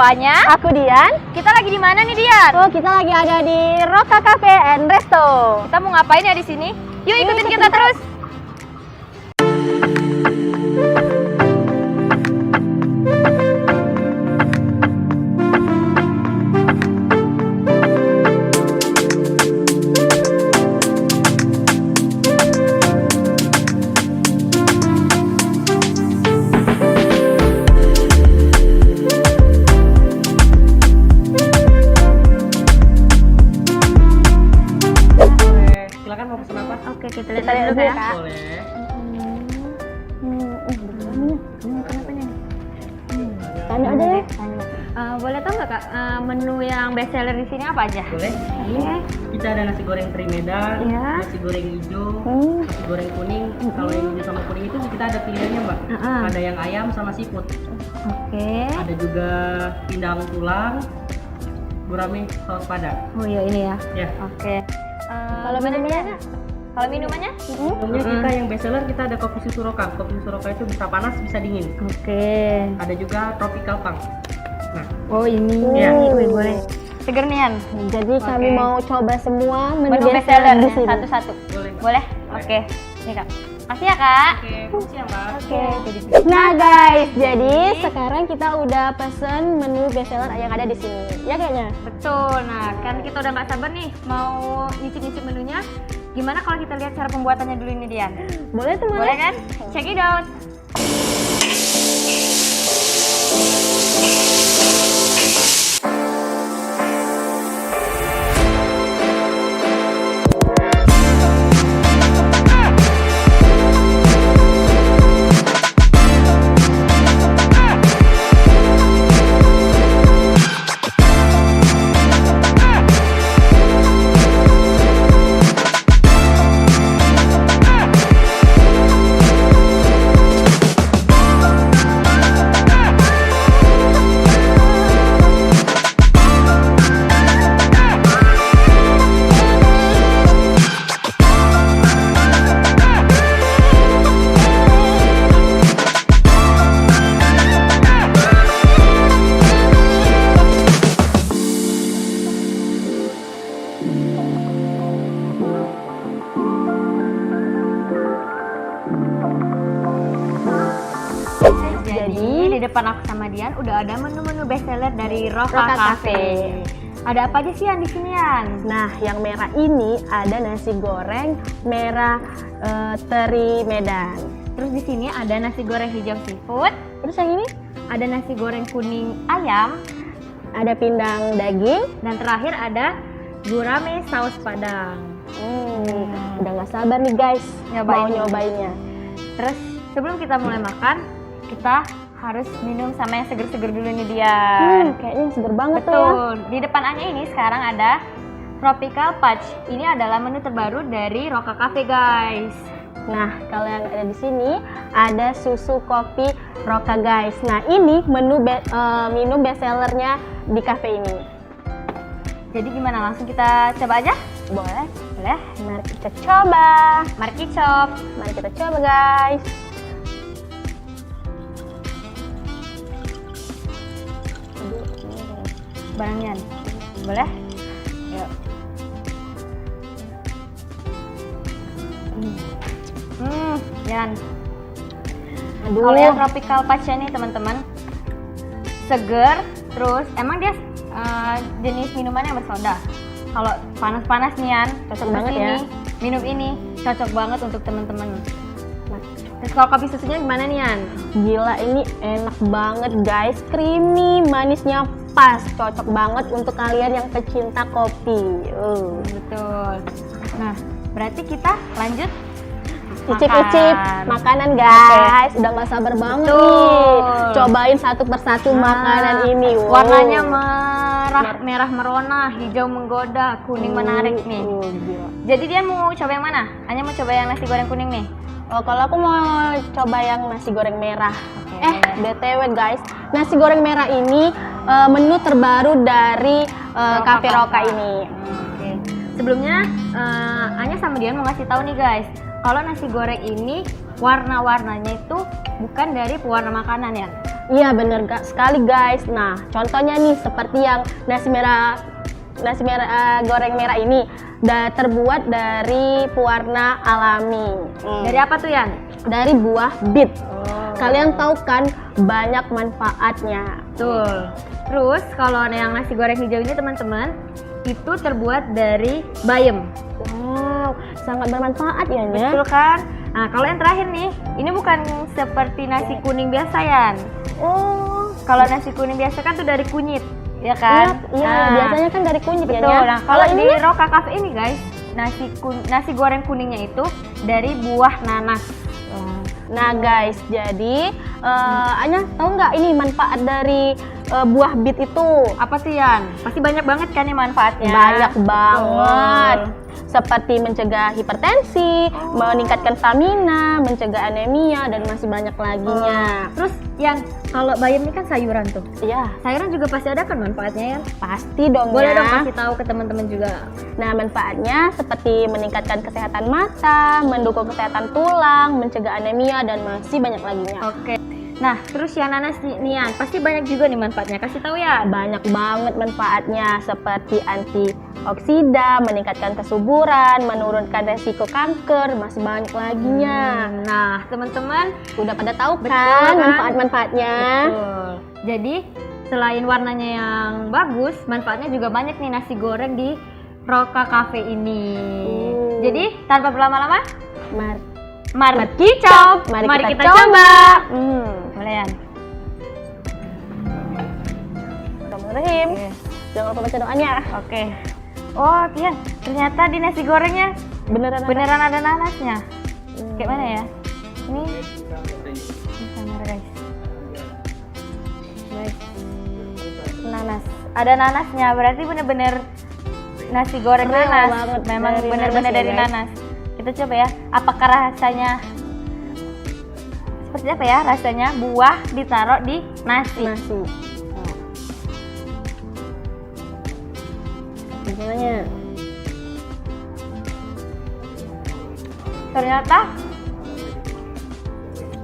Rupanya Aku Dian. kita lagi di mana nih, Dian? Oh, kita lagi ada di Roka Cafe and Resto. Kita mau ngapain ya di sini? Yuk ikutin kita terus. Silakan mau pesan apa? Oke, kita Kita lihat lihat dulu dulu ya. ya, Kak. Boleh. Tanya aja ya. Boleh tahu nggak Kak, menu yang best seller di sini apa aja? Boleh. Oke. Kita ada nasi goreng teri Medan, Iya. nasi goreng hijau, Hmm. nasi goreng kuning. Kalau yang hijau sama kuning itu kita ada pilihannya, Mbak. Ada yang ayam sama seafood. Oke. Ada juga pindang tulang, gurame saus padang. Oh iya ini ya. Ya. Oke. Kalau minumannya? Kalau minumannya? Sebelumnya kita yang best seller kita ada kopi susu roka. Kopi susu roka itu bisa panas, bisa dingin. Oke. Ada juga tropical punk. Nah, Oh ini. Iya. Wih, boleh. Seger nih Yan. Jadi kami Oke. mau coba semua Menu menu best seller di sini. satu-satu. boleh, Mbak. Boleh? Oke. Nih Kak. Makasih ya Kak. Oke, makasih ya, Mbak. Oke. Nah guys, jadi sekarang kita udah pesen menu best seller yang ada di sini. Ya kayaknya. Betul. Nah, kan kita udah nggak sabar nih mau nyicip-nyicip menunya. Gimana kalau kita lihat cara pembuatannya dulu ini Dian? Boleh tuh, Boleh kan? Check it out. Jadi di depan aku sama Dian udah ada menu-menu best seller dari Roka Roka Cafe. Cafe. Ada apa aja sih Yan di sini Yan? Nah, yang merah ini ada nasi goreng merah teri Medan. Terus di sini ada nasi goreng hijau seafood, Terus yang ini ada nasi goreng kuning ayam, ada pindang daging. dan terakhir ada gurame saus padang. Udah nggak sabar nih guys, mau Nyobain. nyobainnya. Terus sebelum kita mulai makan, kita harus minum sama yang seger-seger dulu nih Dian. Kayaknya seger banget tuh ya. Betul. Di depan Anya ini sekarang ada Tropical Punch. Ini adalah menu terbaru dari Roka Cafe, guys. Nah, kalau yang ada di sini ada susu kopi Roka guys. Nah, ini menu minum best sellernya di cafe ini. Jadi gimana? Langsung kita coba aja? Boleh? Boleh? Mari kita coba. Mari kicop. Mari kita coba guys. Barangnya. Boleh? Yuk. Yan. Aduh. Kalau yang Tropical Punch nih teman-teman, seger, terus emang dia jenis minuman yang bersoda. Kalau panas-panas nih Yan, Cocok terus banget ini, ya. minum ini cocok banget untuk teman-teman. Terus kalau kopi susunya gimana nih Yan? Gila, ini enak banget guys. Creamy, manisnya pas. Cocok banget untuk kalian yang pecinta kopi. Betul. Nah, berarti kita lanjut Icip-icip makanan guys. Udah gak sabar banget Betul. nih. Cobain satu persatu makanan ini. Wow. Warnanya merah merona, hijau menggoda, kuning menarik nih. Gila. Jadi dia mau coba yang mana? Hanya mau coba yang nasi goreng kuning nih. Oh, kalau aku mau coba yang nasi goreng merah. Oke. BTW guys, nasi goreng merah ini menu terbaru dari Cafe Roka ini. Oke. Sebelumnya Anya sama Dian mau ngasih tahu nih guys, kalau nasi goreng ini warna-warnanya itu bukan dari pewarna makanan ya. Iya bener sekali guys. Nah contohnya nih seperti yang nasi merah goreng merah ini terbuat dari pewarna alami. Dari apa tuh Yan? Dari buah bit. Kalian tahu kan banyak manfaatnya. Betul. Terus kalau yang nasi goreng hijau ini teman-teman itu terbuat dari bayam. Wow, sangat bermanfaat ya Nya. Betul kan? Nah kalau yang terakhir nih, ini bukan seperti nasi kuning biasa Yan. Oh, Kalau nasi kuning biasa kan tuh dari kunyit, ya kan? iya, Nah, biasanya kan dari kunyit ya betul. Nya. Nah kalau ini di Roka Cafe ini guys, nasi goreng kuningnya itu dari buah nanas. Nah guys, jadi Anya tahu nggak ini manfaat dari buah bit itu? Apa sih Yan? Pasti banyak banget kan nih manfaatnya. Banyak banget. Betul. Seperti mencegah hipertensi, meningkatkan stamina, mencegah anemia, dan masih banyak laginya. Terus Yan, kalau bayam ini kan sayuran tuh. Iya, Sayuran juga pasti ada kan manfaatnya Yan? pasti dong Boleh ya. dong kasih tahu ke teman-teman juga. Nah, manfaatnya seperti meningkatkan kesehatan mata, mendukung kesehatan tulang, mencegah anemia, dan masih banyak laginya. Oke. Nah, terus yang nanas nih Yan, pasti banyak juga nih manfaatnya. Kasih tahu ya. Banyak banget manfaatnya seperti antioksida, meningkatkan kesuburan, menurunkan resiko kanker, masih banyak laginya. Nah, teman-teman, Udah pada tahu Betul kan kan? manfaat-manfaatnya? betul. Jadi, selain warnanya yang bagus, manfaatnya juga banyak nih nasi goreng di Roka Cafe ini. Jadi, tanpa berlama-lama, mari kicau. Mari kita coba. Boleh Yan? Bismillahirrahmanirrahim. Oke. Jangan lupa baca doanya. Oke. Oh, Yan, ternyata di nasi gorengnya beneran ada nanasnya. Kayak mana ya? Ini kamera guys. Guys. Nanas. Ada nanasnya, berarti bener-bener nasi goreng Real nanas. banget Memang dari bener-bener nanas ya, dari guys. nanas. Kita coba ya. Apakah rasanya seperti apa ya? Rasanya buah ditaruh di nasi. Gimana? Ternyata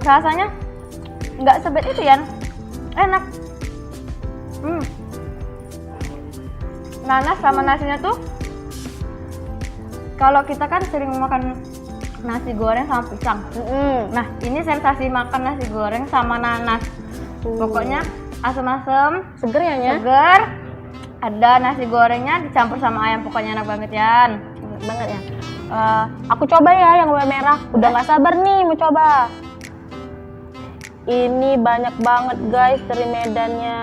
rasanya nggak sebet itu Yan, enak. Nanas sama nasinya tuh, kalau kita kan sering makan nasi goreng sama pisang. Nah ini sensasi makan nasi goreng sama nanas. Pokoknya asem-asem, Seger ya Nya? seger. Ada nasi gorengnya dicampur sama ayam, pokoknya enak banget Yan. Enak banget ya. Aku coba ya yang warna merah. Udah nggak sabar nih mau coba. Ini banyak banget guys dari medannya.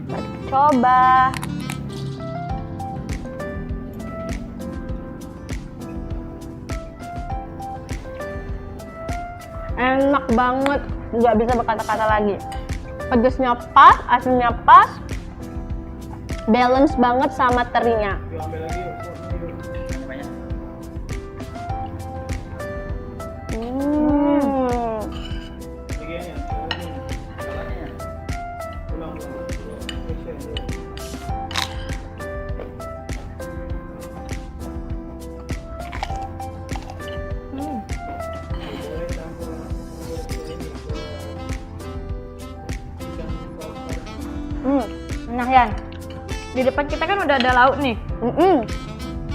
Mari kita coba. Enak banget, nggak bisa berkata-kata lagi. Pedesnya pas, asinnya pas, balance banget sama terinya. Nah Yan, di depan kita kan udah ada lauk nih.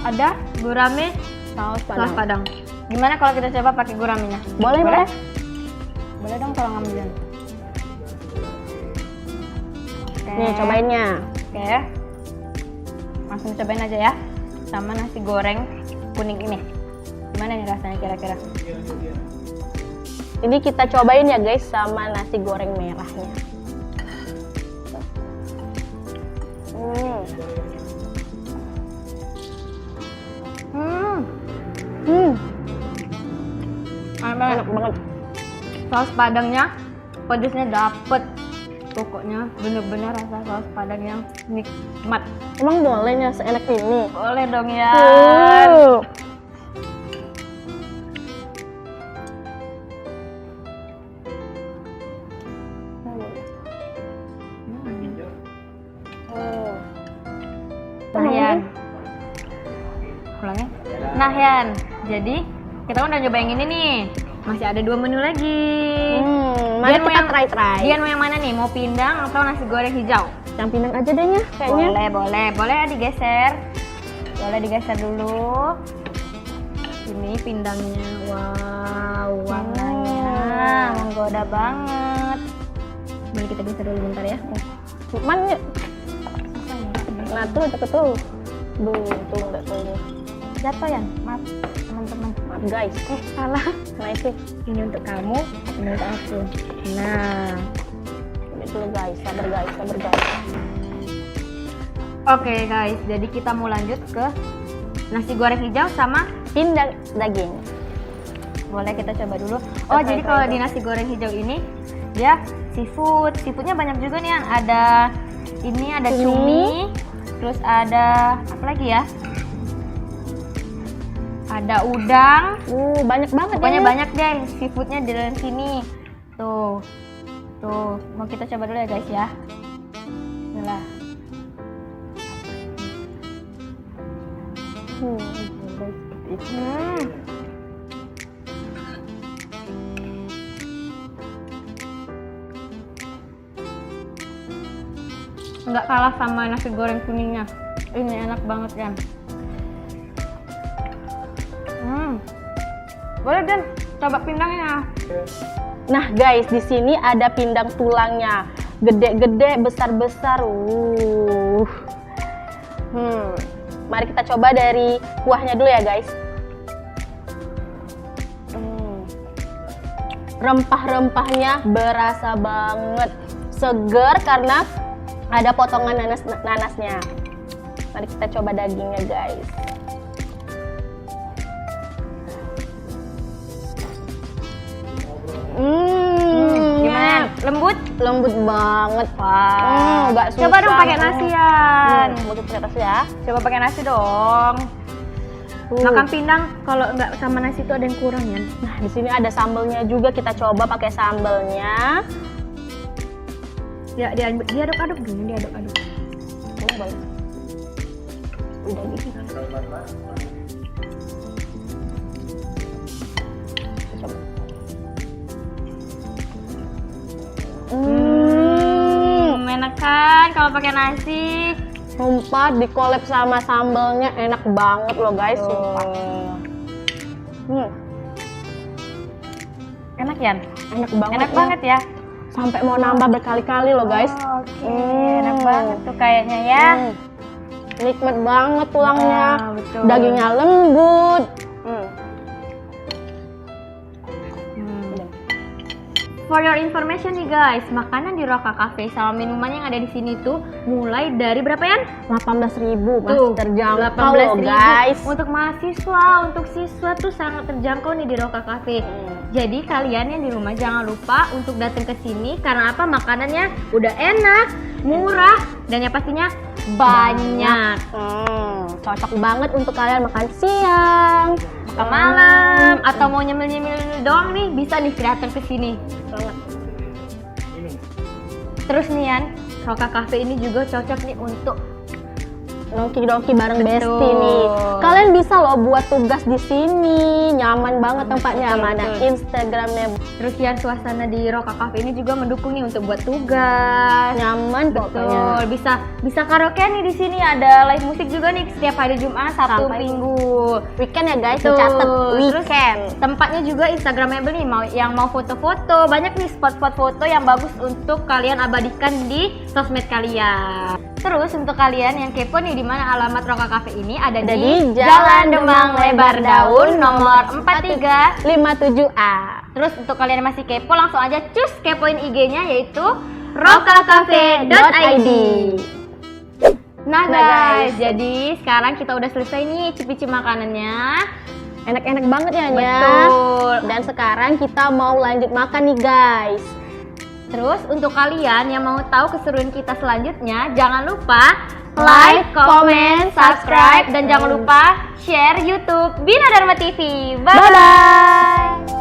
Ada gurame Saus saus padang. Gimana kalau kita coba pakai guramenya? Boleh, boleh. Boleh dong kalau ngambilin. Oke. Nih, cobainnya. Oke. Langsung cobain aja ya. Sama nasi goreng kuning ini. Gimana nih rasanya kira-kira? Ini kita cobain ya guys sama nasi goreng merahnya. Enak banget. Saus padangnya, pedasnya dapet. Pokoknya bener-bener rasa saus padang yang nikmat. Emang bolehnya seenak ini? Boleh dong ya. Nah Yan, jadi kita udah nyoba yang ini nih. Masih ada 2 menu lagi. Mari Dian mau kita yang- try. Dian mau yang mana nih? Mau pindang atau nasi goreng hijau? Yang pindang aja deh ya, kayaknya. Boleh ya digeser. Boleh digeser dulu. Ini pindangnya, wow, warnanya menggoda banget. Mari kita geser dulu bentar ya. Mana? Nah tuh, deket tuh. Tuh enggak tuh. Jatuh ya? Maaf teman-teman. Maaf guys. Salah. Nah itu. Ini untuk kamu, ini untuk aku. Nah, Ini dulu guys, sabar guys. oke guys, jadi kita mau lanjut ke nasi goreng hijau sama Pindang daging. boleh kita coba dulu. Oh, Oke, jadi kalau di nasi goreng hijau ini dia seafoodnya banyak juga nih. Ada ini ada cumi, terus ada apa lagi ya? Ada udang. Banyak banget Pokoknya ya. banyak deh seafoodnya di dalam sini. Tuh, mau kita coba dulu ya guys ya. Inilah. Nggak kalah sama nasi goreng kuningnya. Ini enak banget kan. Boleh Dan, coba pindangnya. Nah guys, di sini ada pindang tulangnya, gede-gede, besar-besar. Mari kita coba dari kuahnya dulu ya guys. Rempah-rempahnya berasa banget, seger karena ada potongan nanasnya. Mari kita coba dagingnya guys. Gimana? Lembut? Lembut banget. Nggak susah. Coba dong pakai nasian. Mau pakai nasi ya? Coba pakai nasi dong. Makan pindang kalau nggak sama nasi itu ada yang kurang ya. Nah, di sini ada sambelnya juga. Kita coba pakai sambelnya. Diaduk-aduk dulu, diaduk-aduk. Ini boleh. Udah gitu. Coba. Enak kan kalau pakai nasi. Sumpah dikolep sama sambelnya enak banget loh guys. Sumpah. Enak ya? Enak banget. Enak banget ya. Sampai mau nambah berkali-kali loh guys. Enak banget tuh kayaknya ya. Nikmat banget tulangnya. Wah, betul. Dagingnya lembut. For your information nih guys, makanan di Roka Cafe sama minuman yang ada di sini tuh mulai dari berapa ya? 18.000 Tuh, masih terjangkau loh 18.000. guys. Untuk mahasiswa, untuk siswa tuh sangat terjangkau nih di Roka Cafe. Jadi kalian yang di rumah jangan lupa untuk datang ke sini karena apa? Makanannya udah enak, murah, dan yang pastinya banyak. Cocok banget untuk kalian makan siang, Makan malam atau mau nyemil-nyemil doang nih bisa nih datang ke sini. Terus nih Yan, Roka Cafe ini juga cocok nih untuk nongki-nongki bareng Betul. Besti nih. Kalian bisa loh buat tugas di sini, nyaman banget tempatnya. Betul, Mana betul. Instagramnya terus Yan, suasana di Roka Cafe ini juga mendukung nih untuk buat tugas. nyaman pokoknya. Betul, bisa karaoke nih di sini, ada live musik juga nih setiap hari Jumat, Sabtu, Sampai Minggu. Weekend ya guys, Betul. dicatat Terus weekend. tempatnya juga Instagramable nih, yang mau foto-foto, banyak nih spot-spot foto yang bagus untuk kalian abadikan di sosmed kalian. Terus untuk kalian yang kepo nih di mana alamat Roka Cafe ini ada di Jalan Demang Lebar Daun nomor 43. 57A. Terus untuk kalian yang masih kepo langsung aja cus kepoin IG-nya yaitu rokacafe.id. Nah guys, jadi sekarang kita udah selesai nih cicip-cicip makanannya. Enak-enak banget ya Nya. Betul. Dan sekarang kita mau lanjut makan nih guys. Terus untuk kalian yang mau tahu keseruan kita selanjutnya, jangan lupa like, comment, subscribe, dan jangan lupa share YouTube Bina Dharma TV. Bye bye.